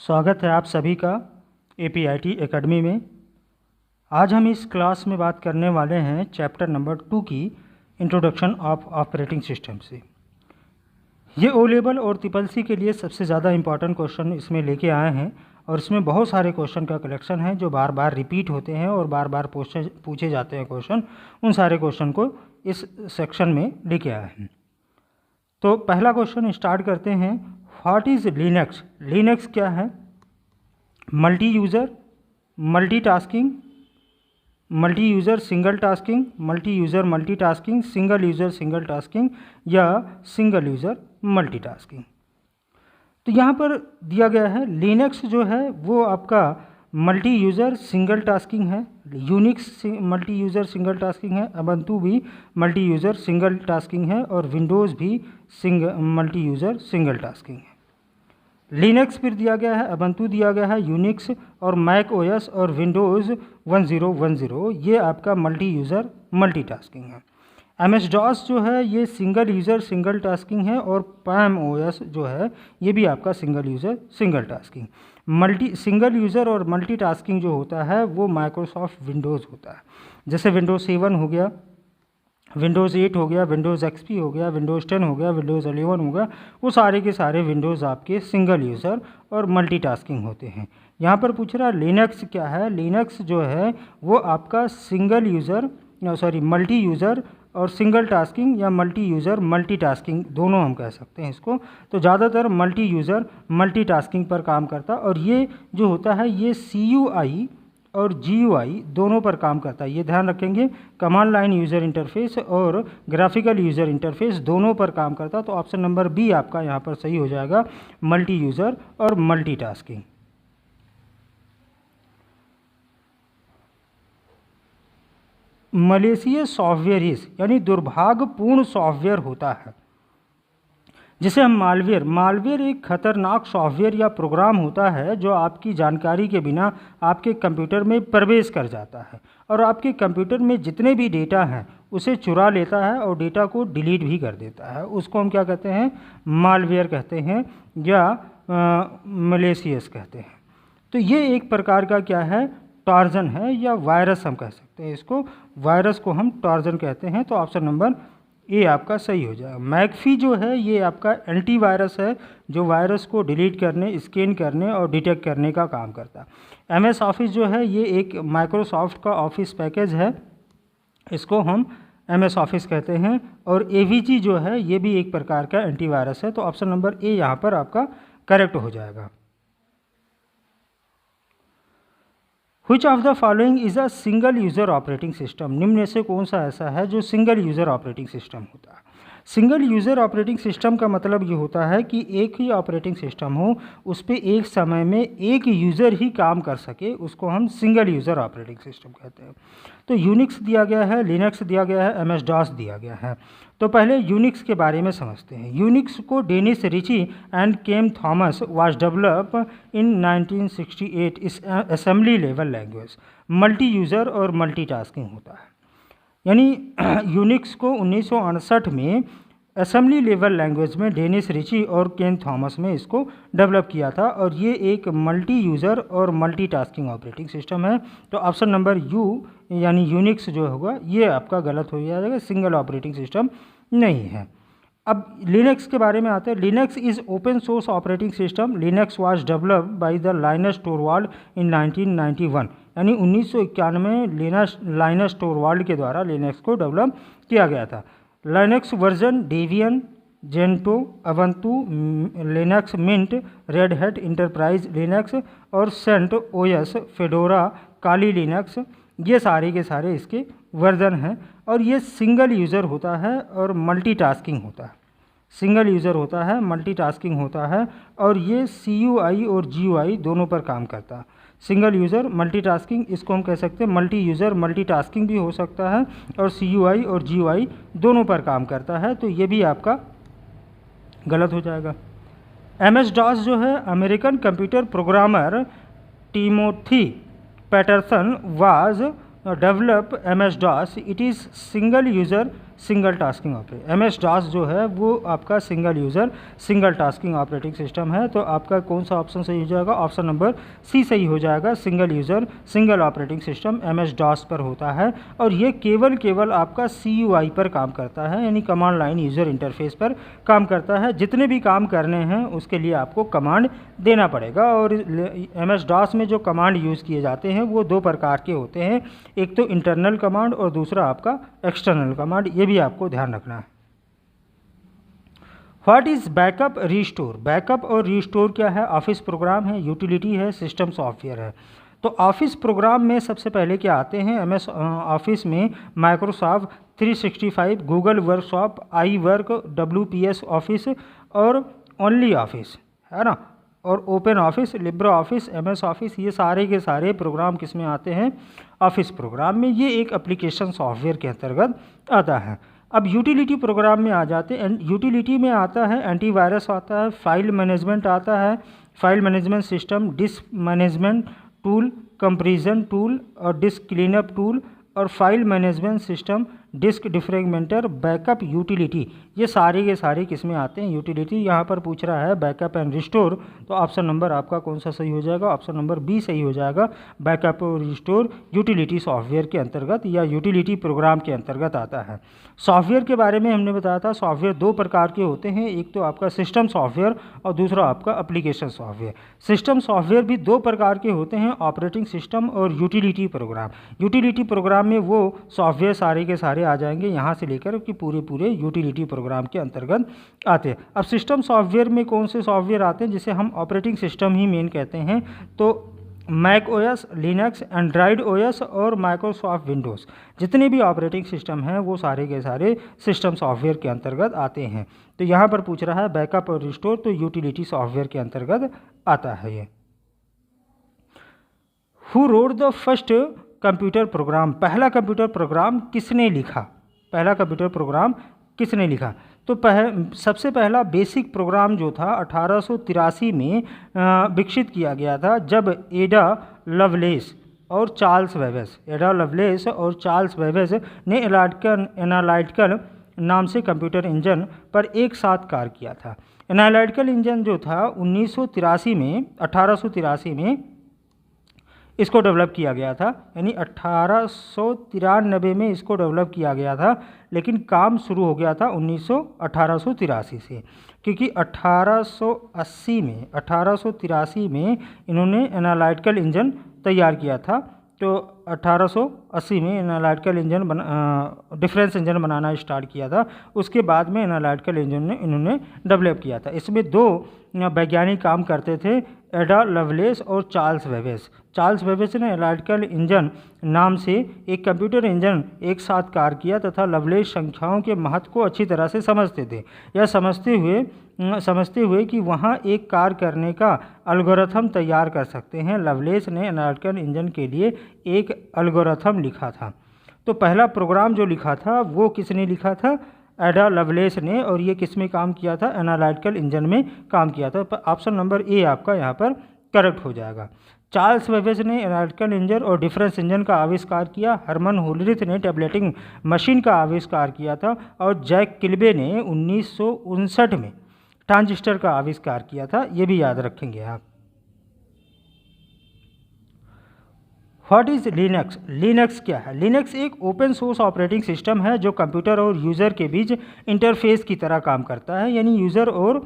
स्वागत है आप सभी का APIT एकेडमी में। आज हम इस क्लास में बात करने वाले हैं चैप्टर नंबर 2 की इंट्रोडक्शन ऑफ ऑपरेटिंग सिस्टम से। ये ओ लेवल और ट्रिपल सी के लिए सबसे ज़्यादा इम्पॉर्टेंट क्वेश्चन इसमें लेके आए हैं और इसमें बहुत सारे क्वेश्चन का कलेक्शन है जो बार बार रिपीट होते हैं और बार बार पूछे जाते हैं क्वेश्चन। उन सारे क्वेश्चन को इस सेक्शन में लेके आए हैं। तो पहला क्वेश्चन स्टार्ट करते हैं। What is Linux? लिनक्स क्या है? Multi user, multitasking, multi user single tasking, multi user multitasking, single user single tasking या सिंगल यूज़र मल्टीटास्किंग। तो यहाँ पर दिया गया है लिनक्स जो है वो आपका मल्टी यूज़र सिंगल टास्किंग है, Unix multi user single tasking है, ubuntu भी मल्टी यूज़र सिंगल टास्किंग है और विंडोज़ भी मल्टी यूज़र सिंगल टास्किंग है। लिनक्स फिर दिया गया है, ubuntu दिया गया है, यूनिक्स और मैक ओएस और विंडोज़ 1010 ये आपका मल्टी यूज़र मल्टी टास्किंग है। MS-DOS जो है ये सिंगल यूज़र सिंगल टास्किंग है और पैम OS जो है ये भी आपका single user single tasking. Single user और मल्टी टास्किंग जो होता है वो माइक्रोसॉफ्ट विंडोज़ होता है। जैसे विंडोज़ 7 हो गया, विंडोज़ 8 हो गया, विंडोज़ XP हो गया, विंडोज़ 10 हो गया, विंडोज़ 11 हो गया, वो सारे के सारे विंडोज़ आपके सिंगल यूज़र और मल्टीटास्किंग होते हैं। यहाँ पर पूछ रहा लिनक्स क्या है? लिनक्स जो है वो आपका सिंगल यूज़र मल्टी यूज़र और सिंगल टास्किंग या मल्टी यूज़र मल्टीटास्किंग दोनों हम कह सकते हैं इसको। तो ज़्यादातर मल्टी यूज़र मल्टीटास्किंग पर काम करता है और ये जो होता है ये CUI और GUI दोनों पर काम करता है। ये ध्यान रखेंगे, कमांड लाइन यूज़र इंटरफेस और ग्राफिकल यूज़र इंटरफेस दोनों पर काम करता है। तो ऑप्शन नंबर बी आपका यहाँ पर सही हो जाएगा, मल्टी यूज़र और मल्टीटास्किंग। मलेशियस सॉफ्टवेयर यानी दुर्भाग्यपूर्ण सॉफ्टवेयर होता है जिसे हम मालवेयर एक खतरनाक सॉफ्टवेयर या प्रोग्राम होता है जो आपकी जानकारी के बिना आपके कंप्यूटर में प्रवेश कर जाता है और आपके कंप्यूटर में जितने भी डेटा हैं उसे चुरा लेता है और डेटा को डिलीट भी कर देता है। उसको हम क्या कहते हैं? मालवेयर कहते हैं या मलेशियस कहते हैं। तो ये एक प्रकार का क्या है? टॉर्जन है या वायरस हम कह सकते हैं इसको। वायरस को हम टॉर्जन कहते हैं। तो ऑप्शन नंबर ए आपका सही हो जाएगा। मैकफी जो है ये आपका एंटीवायरस है जो वायरस को डिलीट करने, स्कैन करने और डिटेक्ट करने का काम करता है। MS ऑफिस जो है ये एक माइक्रोसॉफ्ट का ऑफिस पैकेज है, इसको हम MS ऑफिस कहते हैं। और AVG जो है ये भी एक प्रकार का एंटीवायरस है। तो ऑप्शन नंबर ए यहाँ पर आपका करेक्ट हो जाएगा। Which of the following is a single user operating system? निम्न में से कौन सा ऐसा है जो सिंगल यूज़र ऑपरेटिंग सिस्टम होता है? सिंगल यूज़र ऑपरेटिंग सिस्टम का मतलब ये होता है कि एक ही ऑपरेटिंग सिस्टम हो, उस पर एक समय में एक यूज़र ही काम कर सके, उसको हम सिंगल यूज़र ऑपरेटिंग सिस्टम कहते हैं। तो यूनिक्स दिया गया है, लिनक्स दिया गया है, MS-DOS दिया गया है। तो पहले यूनिक्स के बारे में समझते हैं। यूनिक्स को Dennis Ritchie and Ken Thomas was develop in 1968 इस assembly level language. Multi user और मल्टीटास्किंग होता है। यानी यूनिक्स को 1968 में असेंबली लेवल लैंग्वेज में डेनिस रिची और केन थॉमस में इसको डेवलप किया था और ये एक मल्टी यूज़र और मल्टीटास्किंग ऑपरेटिंग सिस्टम है। तो ऑप्शन नंबर यू यानी यूनिक्स जो होगा ये आपका गलत हो जाएगा, सिंगल ऑपरेटिंग सिस्टम नहीं है। अब लिनक्स के बारे में आते हैं। Linux is open source operating system. Linux was developed by the Linus Torvald in 1991 यानी 1991 में लाइनस टोरवाल्ड के द्वारा लिनक्स को डेवलप किया गया था। Linux version Debian, Gentoo, ubuntu, Linux Mint, Red Hat Enterprise Linux और Cent OS, Fedora, Kali Linux ये सारे के सारे इसके वर्जन हैं। और ये सिंगल यूज़र होता है और मल्टीटास्किंग होता है। सिंगल यूज़र होता है, मल्टीटास्किंग होता है और ये CUI और GUI दोनों पर काम करता है। सिंगल यूज़र मल्टीटास्किंग इसको हम कह सकते हैं मल्टी यूज़र मल्टीटास्किंग भी हो सकता है और CUI और GUI दोनों पर काम करता है। तो ये भी आपका गलत हो जाएगा। MS-DOS जो है American computer programmer Timothy Paterson was develop MS-DOS। It is single user single tasking operating. MS DOS जो है वो आपका single user single tasking operating system है। तो आपका कौन सा ऑप्शन सही हो जाएगा? ऑप्शन नंबर सी सही हो जाएगा। Single user single operating system MS DOS पर होता है और ये केवल आपका CUI पर काम करता है, यानी कमांड लाइन यूज़र इंटरफेस पर काम करता है। जितने भी काम करने हैं उसके लिए आपको कमांड देना पड़ेगा। और MS DOS में जो कमांड यूज़ किए जाते हैं वो 2 प्रकार के होते हैं, एक तो इंटरनल कमांड और दूसरा आपका एक्सटर्नल कमांड। ये भी आपको ध्यान रखना है। What is backup restore? Backup और रीस्टोर क्या है? ऑफिस प्रोग्राम है, यूटिलिटी है, सिस्टम सॉफ्टवेयर है। तो ऑफिस प्रोग्राम में सबसे पहले क्या आते हैं? MS ऑफिस में Microsoft 365, Google workshop, iWork, WPS office और ओनली ऑफिस, है ना, और open office, Libre office, MS office, ये सारे के सारे प्रोग्राम किस में आते हैं? ऑफिस प्रोग्राम में। ये एक एप्लीकेशन सॉफ्टवेयर के अंतर्गत आता है। अब यूटिलिटी प्रोग्राम में आ जाते हैं। यूटिलिटी में आता है एंटीवायरस आता है, फाइल मैनेजमेंट आता है, file management system, disc management tool, comparison tool और डिस्क क्लीनअप टूल और file management system, disc defragmenter, backup utility, ये सारे के सारे किस में आते हैं? यूटिलिटी। यहाँ पर पूछ रहा है बैकअप एंड रिस्टोर, तो ऑप्शन नंबर आपका कौन सा सही हो जाएगा? ऑप्शन नंबर बी सही हो जाएगा। बैकअप और रिस्टोर यूटिलिटी सॉफ्टवेयर के अंतर्गत या यूटिलिटी प्रोग्राम के अंतर्गत आता है। सॉफ्टवेयर के बारे में हमने बताया था, सॉफ्टवेयर 2 प्रकार के होते हैं, एक तो आपका सिस्टम सॉफ्टवेयर और दूसरा आपका एप्लीकेशन सॉफ्टवेयर। सिस्टम सॉफ्टवेयर भी 2 प्रकार के होते हैं, ऑपरेटिंग सिस्टम और यूटिलिटी प्रोग्राम। यूटिलिटी प्रोग्राम में वो सॉफ्टवेयर सारे के सारे आ जाएंगे यहाँ से लेकर कि पूरे यूटिलिटी प्रोग्राम के अंतर्गत आते हैं। अब सिस्टम सॉफ्टवेयर में कौन से सॉफ्टवेयर आते हैं जिसे हम ऑपरेटिंग सिस्टम ही मेन कहते हैं? तो Mac OS, Linux, Android OS और माइक्रोसॉफ्ट विंडोज़, जितने भी ऑपरेटिंग सिस्टम हैं वो सारे के सारे सिस्टम सॉफ्टवेयर के अंतर्गत आते हैं। तो यहाँ पर पूछ रहा है बैकअप और रिस्टोर, तो यूटिलिटी सॉफ्टवेयर के अंतर्गत आता है ये। Who wrote the first computer program? पहला कंप्यूटर प्रोग्राम किसने लिखा? पहला कंप्यूटर प्रोग्राम किसने लिखा? तो सबसे पहला बेसिक प्रोग्राम जो था 1883 में विकसित किया गया था, जब एडा लवलेस और चार्ल्स बेबेज ने एनालिटिकल नाम से कंप्यूटर इंजन पर एक साथ कार्य किया था। एनालिटिकल इंजन जो था 1883 में इसको डेवलप किया गया था, यानी 1893 में इसको डेवलप किया गया था, लेकिन काम शुरू हो गया था 1883 से, क्योंकि 1883 में इन्होंने एनालिटिकल इंजन तैयार किया था। तो 1880 में एनालिटिकल इंजन डिफरेंस इंजन बनाना स्टार्ट किया था। उसके बाद में एनालिटिकल इंजन इन्होंने डेवलप किया था। इसमें 2 वैज्ञानिक काम करते थे, एडा लवलेस और चार्ल्स बेबेज ने एनालिटिकल इंजन नाम से एक कंप्यूटर इंजन एक साथ कार्य किया तथा लवलेस संख्याओं के महत्व को अच्छी तरह से समझते थे। यह समझते हुए कि वहाँ एक कार्य करने का एल्गोरिथम तैयार कर सकते हैं, लवलेस ने एनालिटिकल इंजन के लिए एक एल्गोरिथम लिखा था। तो पहला प्रोग्राम जो लिखा था वो किसने लिखा था? एडा लवलेस ने, और ये किस में काम किया था? एनालिटिकल इंजन में काम किया था। ऑप्शन नंबर ए आपका यहाँ पर करेक्ट हो जाएगा। चार्ल्स बेबेज ने एनालिटिकल इंजन और डिफरेंस इंजन का आविष्कार किया। हरमन होलरिथ ने टैबलेटिंग मशीन का आविष्कार किया था और जैक किल्बे ने 1959 में ट्रांजिस्टर का आविष्कार किया था। ये भी याद रखेंगे आप। What is Linux? लिनक्स क्या है? लिनक्स एक ओपन सोर्स ऑपरेटिंग सिस्टम है जो कंप्यूटर और यूज़र के बीच इंटरफेस की तरह काम करता है, यानी यूज़र और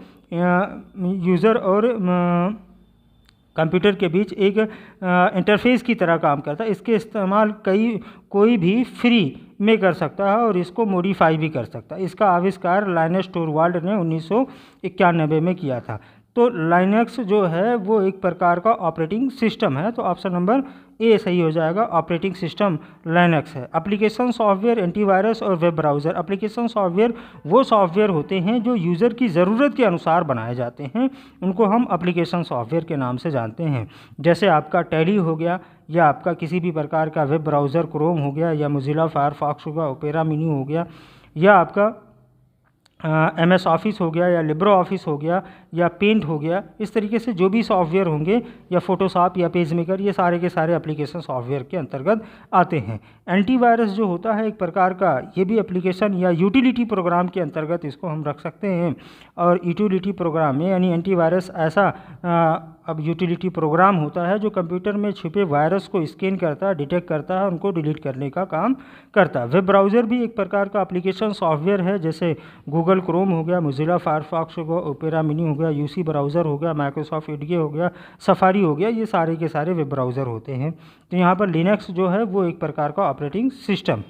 कंप्यूटर के बीच एक इंटरफेस की तरह काम करता है। इसके इस्तेमाल कोई भी फ्री में कर सकता है और इसको मॉडिफाई भी कर सकता है। इसका आविष्कार लाइनस टोरवाल्ड ने 1991 में किया था। तो लाइनक्स जो है वो एक प्रकार का ऑपरेटिंग सिस्टम है। तो ऑप्शन नंबर ए सही हो जाएगा, ऑपरेटिंग सिस्टम लाइनक्स है। एप्लीकेशन सॉफ्टवेयर, एंटीवायरस और वेब ब्राउज़र। एप्लीकेशन सॉफ्टवेयर वो सॉफ्टवेयर होते हैं जो यूज़र की ज़रूरत के अनुसार बनाए जाते हैं, उनको हम एप्लीकेशन सॉफ्टवेयर के नाम से जानते हैं। जैसे आपका टैली हो गया, या आपका किसी भी प्रकार का वेब ब्राउज़र क्रोम हो गया, या मोजिला फायरफॉक्स होगा, ओपेरा मिनी हो गया, या आपका MS ऑफिस हो गया या लिब्रो ऑफिस हो गया या पेंट हो गया, इस तरीके से जो भी सॉफ्टवेयर होंगे या फोटोशॉप या पेज मेकर, ये सारे के सारे एप्लीकेशन सॉफ्टवेयर के अंतर्गत आते हैं। एंटीवायरस जो होता है एक प्रकार का, ये भी एप्लीकेशन या यूटिलिटी प्रोग्राम के अंतर्गत इसको हम रख सकते हैं। और यूटिलिटी प्रोग्राम में यानी एंटीवायरस ऐसा अब यूटिलिटी प्रोग्राम होता है जो कंप्यूटर में छिपे वायरस को स्कैन करता है, डिटेक्ट करता है, उनको डिलीट करने का काम करता है। वेब ब्राउज़र भी एक प्रकार का एप्लीकेशन सॉफ्टवेयर है, जैसे गूगल क्रोम हो गया, मोजिला फायरफॉक्स हो गया, ओपेरा मिनी हो गया, यूसी ब्राउज़र हो गया, माइक्रोसॉफ्ट एडगे हो गया, सफारी हो गया, ये सारे के सारे वेब ब्राउज़र होते हैं। तो यहाँ पर लिनक्स जो है वो एक प्रकार का operating system.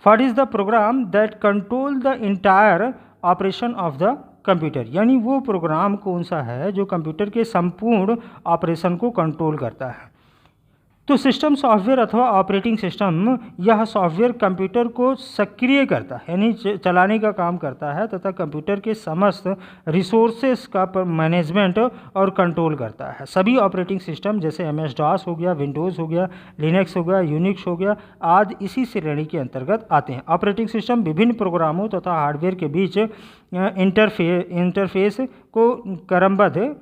What is the program that control the entire operation of the computer, यानी वो प्रोग्राम कौन सा है जो कंप्यूटर के संपूर्ण ऑपरेशन को कंट्रोल करता है। तो सिस्टम सॉफ्टवेयर अथवा ऑपरेटिंग सिस्टम, यह सॉफ्टवेयर कंप्यूटर को सक्रिय करता है यानी चलाने का काम करता है तथा कंप्यूटर के समस्त रिसोर्सेस का मैनेजमेंट और कंट्रोल करता है। सभी ऑपरेटिंग सिस्टम जैसे MS DOS हो गया, विंडोज़ हो गया, लिनक्स हो गया, यूनिक्स हो गया आदि इसी श्रेणी के अंतर्गत आते हैं। ऑपरेटिंग सिस्टम विभिन्न प्रोग्रामों तथा हार्डवेयर के बीच इंटरफेस को क्रमबद्ध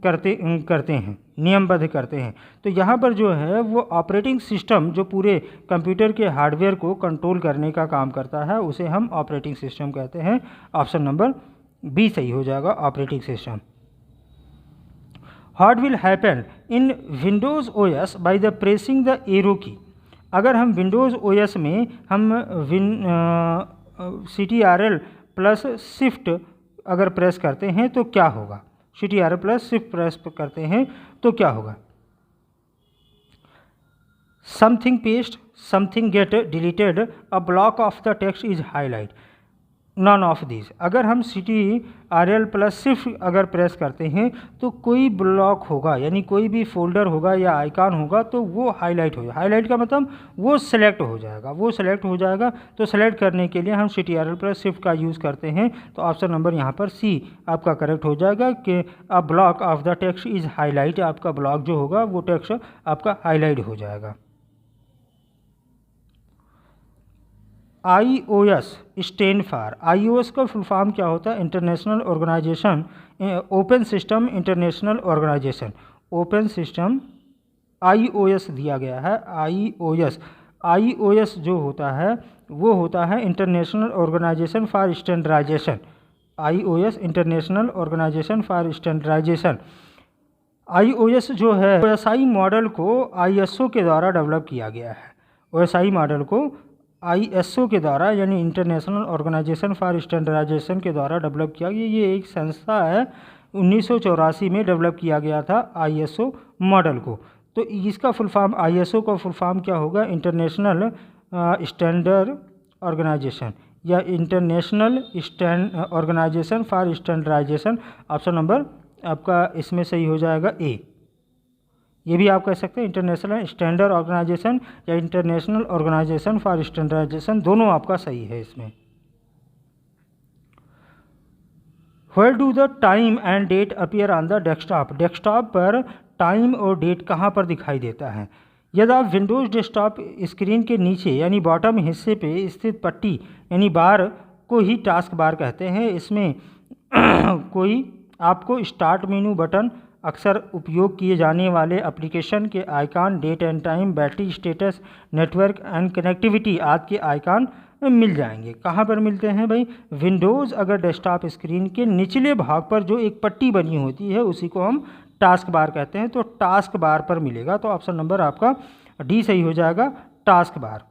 करते हैं, नियमबद्ध करते हैं। तो यहाँ पर जो है वो ऑपरेटिंग सिस्टम जो पूरे कंप्यूटर के हार्डवेयर को कंट्रोल करने का काम करता है, उसे हम ऑपरेटिंग सिस्टम कहते हैं। ऑप्शन नंबर बी सही हो जाएगा, operating system. What will happen in Windows OS by the pressing the arrow की, अगर हम विंडोज़ OS में हम CTRL+Shift अगर प्रेस करते हैं तो क्या होगा, CTRL+Shift प्रेस करते हैं तो क्या होगा। Something paste, something get deleted, a block of the text is highlight, none of this. अगर हम CTRL+Shift अगर प्रेस करते हैं तो कोई ब्लॉक होगा यानी कोई भी फोल्डर होगा या आइकॉन होगा तो वो हाईलाइट हो जाएगा। हाईलाइट का मतलब वो सिलेक्ट हो जाएगा, वो सिलेक्ट हो जाएगा। तो सेलेक्ट करने के लिए हम CTRL+Shift का यूज़ करते हैं। तो ऑप्शन नंबर यहाँ पर सी आपका करेक्ट हो जाएगा कि a block of the text is highlight, आपका ब्लॉक जो होगा वो टेक्स्ट आपका हाईलाइट हो जाएगा। IOS स्टैंड फॉर, IOS का फुल फॉर्म क्या होता है, international organization open system international organization, open system IOS दिया गया है। IOS जो होता है वो होता है international organization for standardization, IOS international organization for standardization. IOS जो है OSI मॉडल को ISO के द्वारा डेवलप किया गया है। OSI मॉडल को ISO के द्वारा यानी इंटरनेशनल ऑर्गेनाइजेशन फॉर स्टैंडर्डाइजेशन के द्वारा डेवलप किया गया। ये एक संस्था है, 1984 में डेवलप किया गया था ISO मॉडल को। तो इसका फुल फॉर्म, ISO का फुल फॉर्म क्या होगा, इंटरनेशनल स्टैंडर्ड ऑर्गेनाइजेशन या international organization for standardization. Option number आपका इसमें सही हो जाएगा ए। ये भी आप कह सकते हैं इंटरनेशनल स्टैंडर्ड ऑर्गेनाइजेशन या इंटरनेशनल ऑर्गेनाइजेशन फॉर स्टैंडर्डाइजेशन, दोनों आपका सही है इसमें। Where do the time and date appear on the desktop, desktop पर टाइम और डेट कहाँ पर दिखाई देता है। यदि आप विंडोज़ डेस्कटॉप स्क्रीन के नीचे यानी बॉटम हिस्से पे स्थित पट्टी यानी बार को ही टास्क बार कहते हैं, इसमें कोई आपको स्टार्ट मेनू बटन, अक्सर उपयोग किए जाने वाले एप्लीकेशन के icon, date and time, battery status, network and connectivity आदि के आइकॉन मिल जाएंगे। कहाँ पर मिलते हैं भाई, विंडोज़ अगर डेस्कटॉप स्क्रीन के निचले भाग पर जो एक पट्टी बनी होती है उसी को हम टास्क बार कहते हैं, तो टास्क बार पर मिलेगा। तो ऑप्शन नंबर आपका डी सही हो जाएगा, task bar.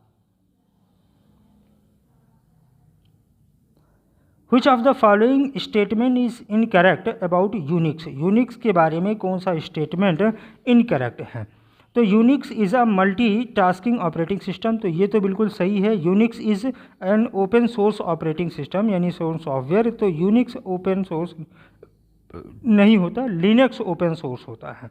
Which of the following statement is incorrect about Unix? Unix के बारे में कौन सा स्टेटमेंट इनकरेक्ट है। तो Unix is a multi tasking operating system, तो ये तो बिल्कुल सही है। Unix is an open source operating system यानी सॉफ्टवेयर, तो यूनिक्स ओपन सोर्स नहीं होता, लिनक्स ओपन सोर्स होता है।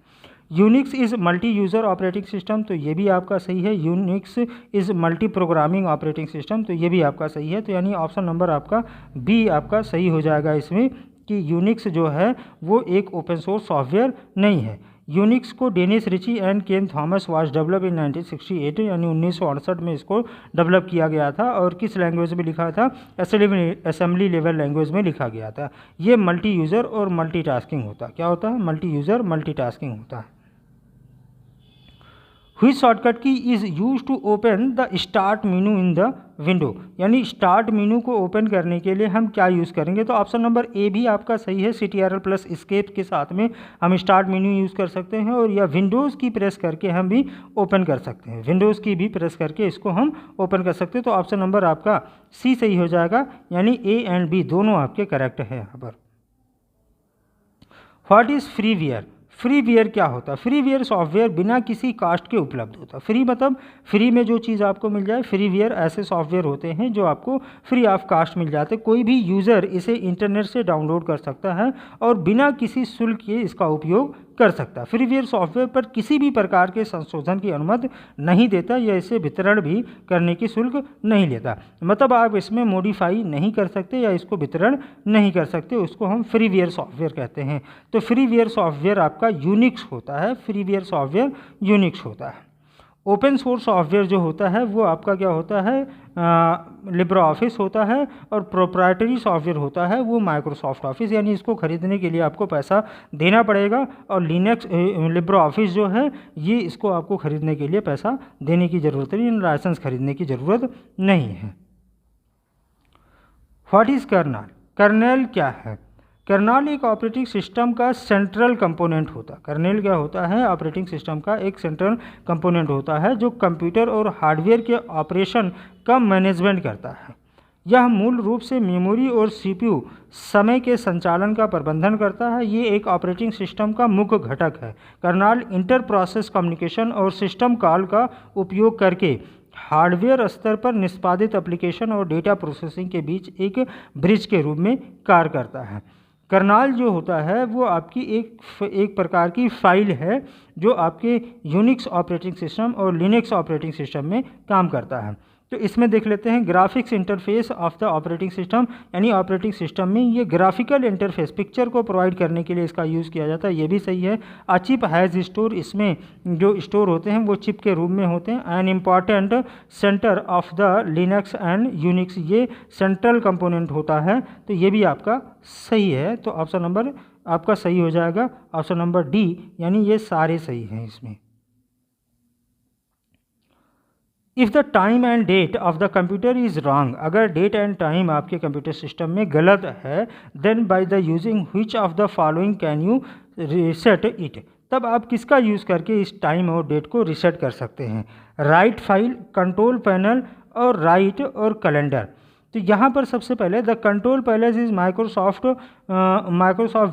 Unix is multi user operating system, तो ये भी आपका सही है। Unix is multi programming operating system, तो ये भी आपका सही है। तो यानी ऑप्शन नंबर आपका बी आपका सही हो जाएगा इसमें कि यूनिक्स जो है वो एक ओपन सोर्स सॉफ्टवेयर नहीं है। यूनिक्स को Dennis Ritchie and Ken Thomas was develop in 1968, यानी 1968 में इसको डेवलप किया गया था। और किस लैंग्वेज में लिखा था? असेंबली लेवल लैंग्वेज में लिखा गया था। ये मल्टी यूज़र और मल्टीटास्किंग होता है। क्या होता है? मल्टी यूज़र मल्टीटास्किंग होता है। हुई शॉर्टकट की is use to open the start menu in the window, यानी स्टार्ट मेनू को ओपन करने के लिए हम क्या यूज़ करेंगे? तो ऑप्शन नंबर ए भी आपका सही है। CTRL प्लस एस्केप के साथ में हम स्टार्ट मेनू यूज़ कर सकते हैं, और या विंडोज़ की प्रेस करके हम भी ओपन कर सकते हैं। विंडोज़ की भी प्रेस करके इसको हम ओपन कर सकते हैं। तो ऑप्शन नंबर आपका सी सही हो जाएगा, यानी ए एंड बी दोनों आपके करेक्ट है यहाँ पर। What is freeware? फ्रीवेयर क्या होता है? फ्रीवेयर सॉफ्टवेयर बिना किसी कास्ट के उपलब्ध होता है। फ्री मतलब फ्री में जो चीज़ आपको मिल जाए। फ्रीवेयर ऐसे सॉफ्टवेयर होते हैं जो आपको फ्री ऑफ कास्ट मिल जाते हैं। कोई भी यूज़र इसे इंटरनेट से डाउनलोड कर सकता है और बिना किसी शुल्क के इसका उपयोग कर सकता है। फ्रीवेयर सॉफ्टवेयर पर किसी भी प्रकार के संशोधन की अनुमति नहीं देता या इसे वितरण भी करने की शुल्क नहीं लेता। मतलब आप इसमें मॉडिफाई नहीं कर सकते या इसको वितरण नहीं कर सकते, उसको हम फ्रीवेयर सॉफ्टवेयर कहते हैं। तो फ्रीवेयर सॉफ्टवेयर आपका यूनिक्स होता है। फ्रीवेयर सॉफ्टवेयर यूनिक्स होता है। ओपन सोर्स सॉफ्टवेयर जो होता है वो आपका क्या होता है? लिब्रे ऑफिस होता है। और प्रोप्राइटरी सॉफ्टवेयर होता है वो माइक्रोसॉफ्ट ऑफिस, यानी इसको खरीदने के लिए आपको पैसा देना पड़ेगा। और लिनक्स लिब्रे ऑफिस जो है ये इसको आपको खरीदने के लिए पैसा देने की ज़रूरत नहीं, लाइसेंस खरीदने की ज़रूरत नहीं है। What is colonel? कर्नेल क्या है? कर्नल एक ऑपरेटिंग सिस्टम का सेंट्रल कंपोनेंट होता है। कर्नेल क्या होता है? ऑपरेटिंग सिस्टम का एक सेंट्रल कंपोनेंट होता है जो कंप्यूटर और हार्डवेयर के ऑपरेशन का मैनेजमेंट करता है। यह मूल रूप से मेमोरी और CPU समय के संचालन का प्रबंधन करता है। ये एक ऑपरेटिंग सिस्टम का मुख्य घटक है। कर्नल इंटर प्रोसेस कम्युनिकेशन और सिस्टम कॉल का उपयोग करके हार्डवेयर स्तर पर निष्पादित एप्लीकेशन और डेटा प्रोसेसिंग के बीच एक ब्रिज के रूप में कार्य करता है। कर्नल जो होता है वो आपकी एक प्रकार की फाइल है जो आपके यूनिक्स ऑपरेटिंग सिस्टम और लिनक्स ऑपरेटिंग सिस्टम में काम करता है। तो इसमें देख लेते हैं graphics interface of the operating system, यानी ऑपरेटिंग सिस्टम में ये ग्राफिकल इंटरफेस पिक्चर को प्रोवाइड करने के लिए इसका यूज़ किया जाता है। ये भी सही है। अ चिप हैज़ स्टोर, इसमें जो स्टोर होते हैं वो चिप के रूप में होते हैं। An important centre of the Linux and Unix, ये सेंट्रल कंपोनेंट होता है। तो ये भी आपका सही है। तो ऑप्शन नंबर आपका सही हो जाएगा, ऑप्शन नंबर डी, यानी ये सारे सही हैं इसमें। If the time and date of the computer is wrong, अगर डेट एंड टाइम आपके कंप्यूटर सिस्टम में गलत है, then by the using which of the following can you reset it, तब आप किसका यूज़ करके इस टाइम और डेट को रीसेट कर सकते हैं? राइट फाइल, कंट्रोल पैनल और राइट और कैलेंडर। तो यहाँ पर सबसे पहले the control panel is Microsoft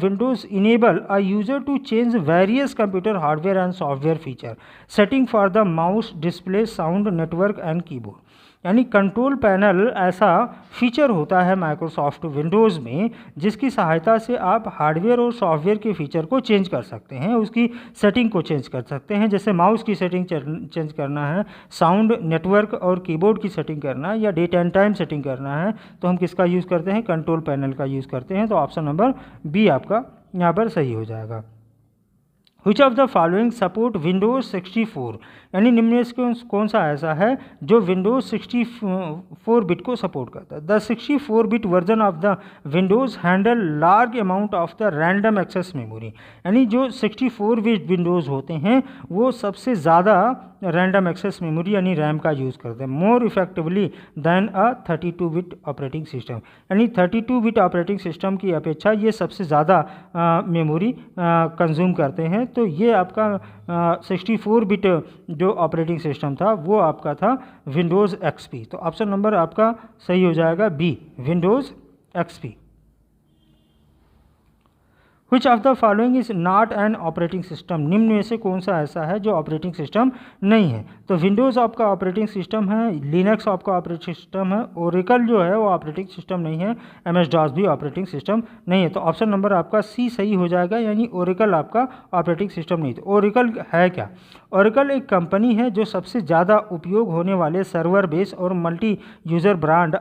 Windows enable a user to change various computer hardware and software feature setting for the mouse, display, sound, network and keyboard. यानी control panel ऐसा feature होता है माइक्रोसॉफ्ट विंडोज़ में जिसकी सहायता से आप hardware और सॉफ्टवेयर के फीचर को चेंज कर सकते हैं, उसकी सेटिंग को चेंज कर सकते हैं। जैसे माउस की सेटिंग चेंज करना है, साउंड, नेटवर्क और कीबोर्ड की सेटिंग करना है, या डेट एंड टाइम सेटिंग करना है, तो हम किसका यूज़ करते हैं? कंट्रोल पैनल का यूज़ करते हैं। तो ऑप्शन नंबर बी आपका यहाँ पर सही हो जाएगा। Which of the following support Windows 64, यानी निम्न में कौन सा ऐसा है जो Windows 64 बिट को सपोर्ट करता है? The 64 bit version of the Windows handle large amount of the random access memory, यानी जो 64 बिट विंडोज़ होते हैं वो सबसे ज़्यादा रैंडम एक्सेस मेमोरी यानी रैम का यूज़ करते हैं मोर इफेक्टिवली दैन अ 32 बिट ऑपरेटिंग सिस्टम, यानी 32 बिट ऑपरेटिंग सिस्टम की अपेक्षा ये सबसे ज़्यादा मेमोरी कंज्यूम करते हैं। तो ये आपका 64 बिट जो ऑपरेटिंग सिस्टम था वो आपका था विंडोज़ XP। तो ऑप्शन नंबर आपका सही हो जाएगा B, Windows XP। Which of the following is not an operating system, निम्न में से कौन सा ऐसा है जो ऑपरेटिंग सिस्टम नहीं है? तो विंडोज़ आपका ऑपरेटिंग सिस्टम है, लिनक्स आपका ऑपरेटिंग सिस्टम है, ओरेकल जो है वो ऑपरेटिंग सिस्टम नहीं है, MS-DOS भी ऑपरेटिंग सिस्टम नहीं है। तो ऑप्शन नंबर आपका सी सही हो जाएगा, यानी ओरेकल आपका ऑपरेटिंग सिस्टम नहीं। तो ओरेकल है क्या? ओरेकल एक कंपनी है जो सबसे ज़्यादा उपयोग होने वाले सर्वर बेस और मल्टी यूज़र ब्रांड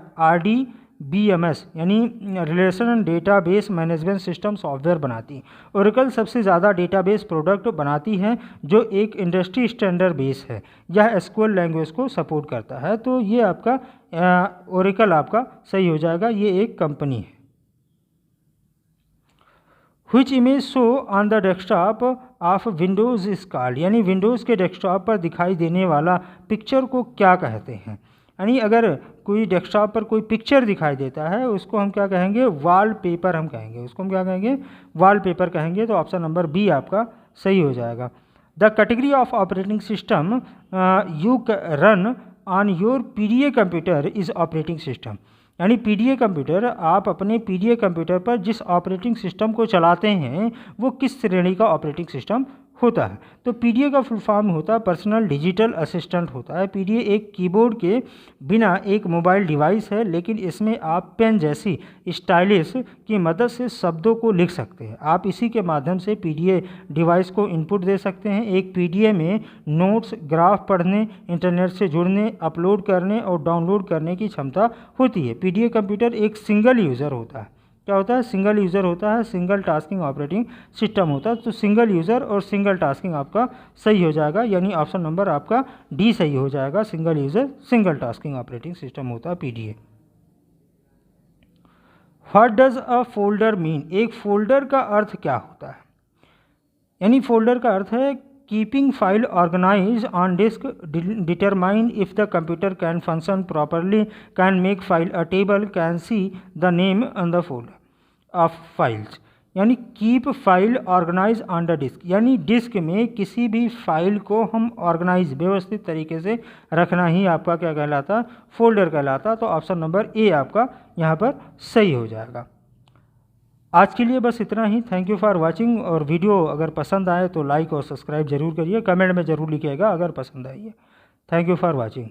BMS यानी relational database management system software बनाती है। ओरेकल सबसे ज़्यादा डेटाबेस प्रोडक्ट बनाती है जो एक इंडस्ट्री स्टैंडर्ड बेस है। यह SQL लैंग्वेज को सपोर्ट करता है। तो ये आपका ओरेकल आपका सही हो जाएगा, ये एक कंपनी है। Which image show on the desktop of Windows is called, यानी विंडोज़ के डेस्कटॉप पर दिखाई देने वाला पिक्चर को क्या कहते हैं। यानी अगर कोई डेस्कटॉप पर कोई पिक्चर दिखाई देता है उसको हम क्या कहेंगे, वॉलपेपर हम कहेंगे, उसको हम क्या कहेंगे, वॉलपेपर कहेंगे। तो ऑप्शन नंबर बी आपका सही हो जाएगा। The category of operating system you run on your PDA computer is operating system, यानी PDA कंप्यूटर, आप अपने PDA कंप्यूटर पर जिस ऑपरेटिंग सिस्टम को चलाते हैं वो किस श्रेणी का ऑपरेटिंग सिस्टम होता है। तो PDA का फुल फॉर्म होता है पर्सनल डिजिटल असिस्टेंट होता है। PDA एक कीबोर्ड के बिना एक मोबाइल डिवाइस है, लेकिन इसमें आप पेन जैसी स्टाइलिश की मदद से शब्दों को लिख सकते हैं। आप इसी के माध्यम से PDA डिवाइस को इनपुट दे सकते हैं। एक PDA में नोट्स, ग्राफ पढ़ने, इंटरनेट से जुड़ने, अपलोड करने और डाउनलोड करने की क्षमता होती है। PDA कंप्यूटर एक सिंगल यूज़र होता है। क्या होता है, सिंगल यूज़र होता है, सिंगल टास्किंग ऑपरेटिंग सिस्टम होता है। तो सिंगल यूज़र और सिंगल टास्किंग आपका सही हो जाएगा, यानी ऑप्शन नंबर आपका डी सही हो जाएगा। Single user single tasking operating system होता है PDA। What does a folder mean, एक फोल्डर का अर्थ क्या होता है। यानी फोल्डर का अर्थ है keeping file organize on disk, determine if the computer can function properly, can make file a table, can see the name on the folder of files. यानी keep file organize on the disk, यानी disk में किसी भी file को हम organise व्यवस्थित तरीके से रखना ही आपका क्या कहलाता, फोल्डर कहलाता। तो ऑप्शन नंबर ए आपका यहाँ पर सही हो जाएगा। आज के लिए बस इतना ही। Thank you for watching. और वीडियो अगर पसंद आए तो लाइक और सब्सक्राइब जरूर करिए, कमेंट में ज़रूर लिखिएगा अगर पसंद आई है। Thank you for watching.